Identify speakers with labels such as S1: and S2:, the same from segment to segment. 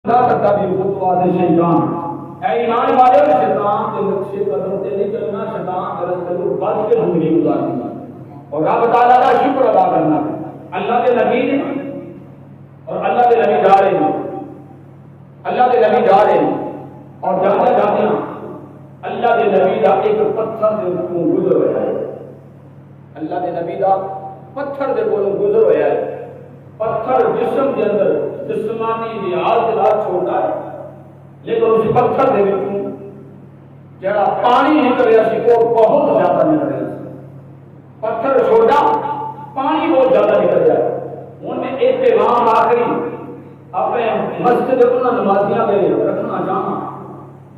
S1: نہ کرتا بھی خطوات شیطان اے ایمان والے شیطان کے نقشے قدم سے نہیں چلنا، شیطان کے راستے کو بچ کے زندگی گزارنی اور رب تعالیٰ کا شکر ادا کرنا۔ اللہ کے نبی نے اور اللہ کے نبی جا رہے ہیں، اللہ کے نبی جا رہے ہیں اور جاتے جاتے اللہ کے نبی کا ایک پتھر سے گزر ہوا ہے، اللہ کے نبی کا پتھر سے گزر ہوا ہے۔ پتھر جسم کے اندر جسمانی نیاز دلا چھوڑتا ہے، لیکن اس پتھر دے وچوں جڑا پانی نکل رہا سی وہ بہت زیادہ نکل رہا سی۔ پتھر چھوڑا، پانی بہت زیادہ نکل رہا ہے۔ انہیں ایک پیغام آخری اپنے مسجد کو نمازیاں دے رکھنا چاہنا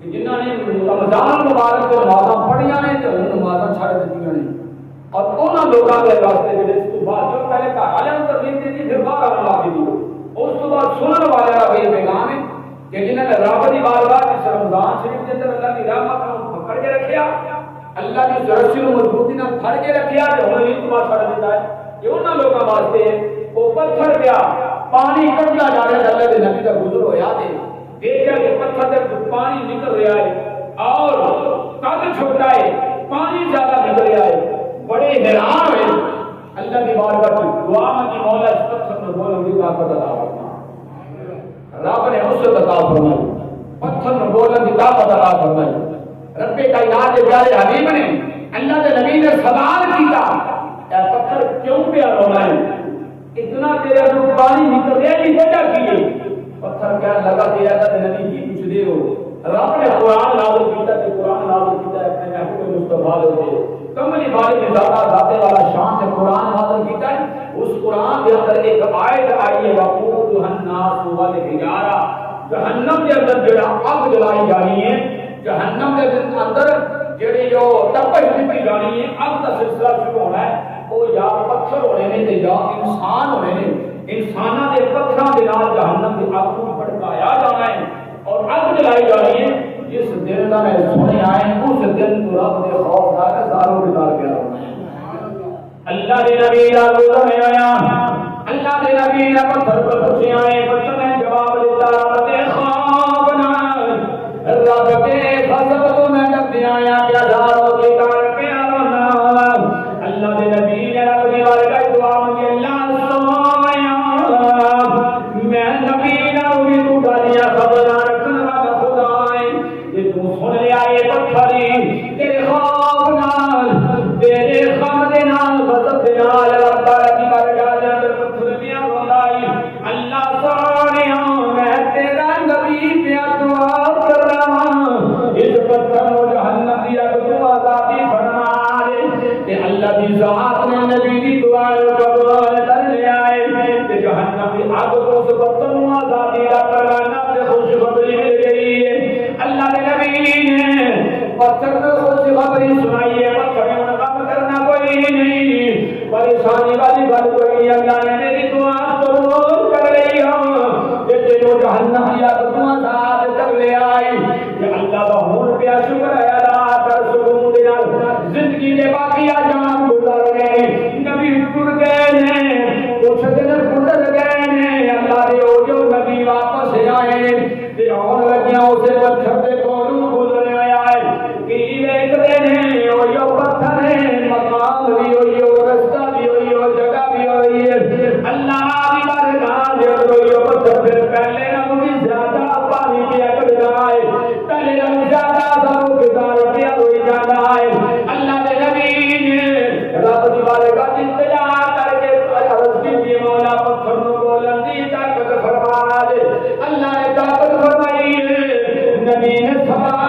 S1: کہ جنہوں نے رمضان مبارک کو نمازاں پڑھیاں نے تو ان نمازاں چھڑ دتیاں نے، اور انہوں لوگوں کے راستے میں اس کو بعد جو پہلے گھر والوں کو ترغیب دی پھر باہر آنے والی دی، اس کو بعد سنن والے کا یہ پیغام ہے کہ جنہوں نے رب کی بارگاہ اس رمضان شریف کے اندر اللہ کی رحمت کو پکڑ کے رکھیا، اللہ کی رسی کو مضبوطی نال پھڑ کے رکھیا جو ہن عید کو چھڑ دیتا ہے، یہ انہاں لوگوں واسطے وہ پتھر پیا پانی کٹدا جا رہا ہے۔ اللہ کے نبی کا گزر ہویا تے دیکھا کہ پتھر سے پانی نکل رہا ہے اور قد چھوٹا ہے، پانی زیادہ نکل رہا ہے، بڑے حیران ہوئے۔ اللہ کی بارگاہ میں دعا مانگی، مولا اس پتھر میں بولنے کی طاقت عطا فرما۔ رب نے وسعت عطا فرمائی، پتھر میں بولنے کی طاقت عطا فرمائی۔ رب کائنات کے پیارے حبیب نے اللہ کے نبی نے سوال کیا، اے پتھر کیوں پہ رونا ہے؟ اتنا تیرے اندر پانی نکل رہا ہے، وجہ کی ہے؟ پتھر کہنے لگا کہ اللہ کے نبی کی پوچھ دے ہو، رب نے قرآن نازل کیا کہ قرآن نازل کیا ہے اپنے محبوب مصطفیٰ دے کملی باری میں ذاتے والا شان سے قرآن نازل کیتا ہے۔ اس قرآن کے اندر ایک آیت آئی ہے وقودها الناس والحجارہ، جہنم کے اندر جڑا آگ جلائی جانی ہے، جہنم کے اندر جڑی جو تپش دی جانی ہے، آگ کا سلسلہ شروع ہونا ہے، وہ یا پتھر ہونے نے تے یا انسان ہونے نے، انساناں دے پتھراں دے نال جہنم دی آگ کو بھڑکایا جانا ہے اور آگ جلائی جانی ہے۔ جس دن کا میں سنے آئے اس دن تو رب دے خوف نال ہزاروں بیدار کیا ہونا ہے۔ اللہ دے نبی دا گزر میں آیا، اللہ دے نبی دا پتھر پر پوچھے آئے، پتھر نے جواب دیتا رب دے خوف نال، رب دے فضل تو میں کرتے آیا کہ ہزاروں بیدار کیا ہونا۔ اللہ دے نبی نے رب دی بارگاہ دعا مانگی، اللہ سویا میں نبی نال بھی تو گالیاں خبر رکھنا سن لیا یہ پتھری تیرے خوف نال تیرے غم دے نال غضب دے نال رب تعالی کی بارگاہ دے اندر پتھر پیا روندا ہے۔ اللہ سونیا میں تیرا نبی پیا دعا کر رہا ہوں، اس پتھر کو جہنم دی اگ تو آزادی فرما دے تے اللہ دی ذات نے نبی دی دعا قبول کر لیا ہے تے جہنم دی اگ تو اس پتھر کو آزادی دا کرانا تے خوشخبری مل گئی ہے۔ اللہ کے نبی نے پتھر کو خوشخبری سنائی ہے، پتھر میں غم کرنا کوئی نہیں، پریشانی والی بات کوئی نہیں، اللہ نے میری دعا قبول کر لی ہوں، جیسے جو جہنم یا دعا ساتھ کر لے آئی کہ اللہ کا ہون پہ شکر ہے ادا کر سکون دے نال زندگی دے باقی جان گزر گئے، نبی ٹر گئے نے، کچھ دن گزر گئے نے، اللہ دے او جو نبی واپس آئے تے آن لگیاں اسے پتھر دے کولوں گزرے آئے کہ ویکھدے نے او جو پتھر ہے، مقام بھی ہوئی ہو، رستہ بھی ہوئی ہو، جگہ بھی ہوئی ہے، اللہ کی بارگاہ دے اندر او پتھر پھر پہلے نالوں بھی زیادہ پانی پیا کردا ہے، پہلے نالوں زیادہ ساروں گزار پیا ہوئی جاتا ہے۔ اللہ کے نبی نے رب دی بارگاہ التجا کر کے عرض کی مولا پتھر نوں بولن دی طاقت فرما دے۔ اللہ نے طاقت فرمائی، نبی نے سوال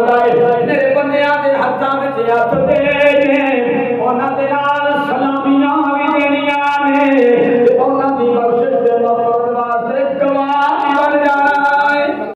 S1: فرماتا ہے میرے بندیاں دے ہتھاں وچ ہتھ دے انہاں دے نال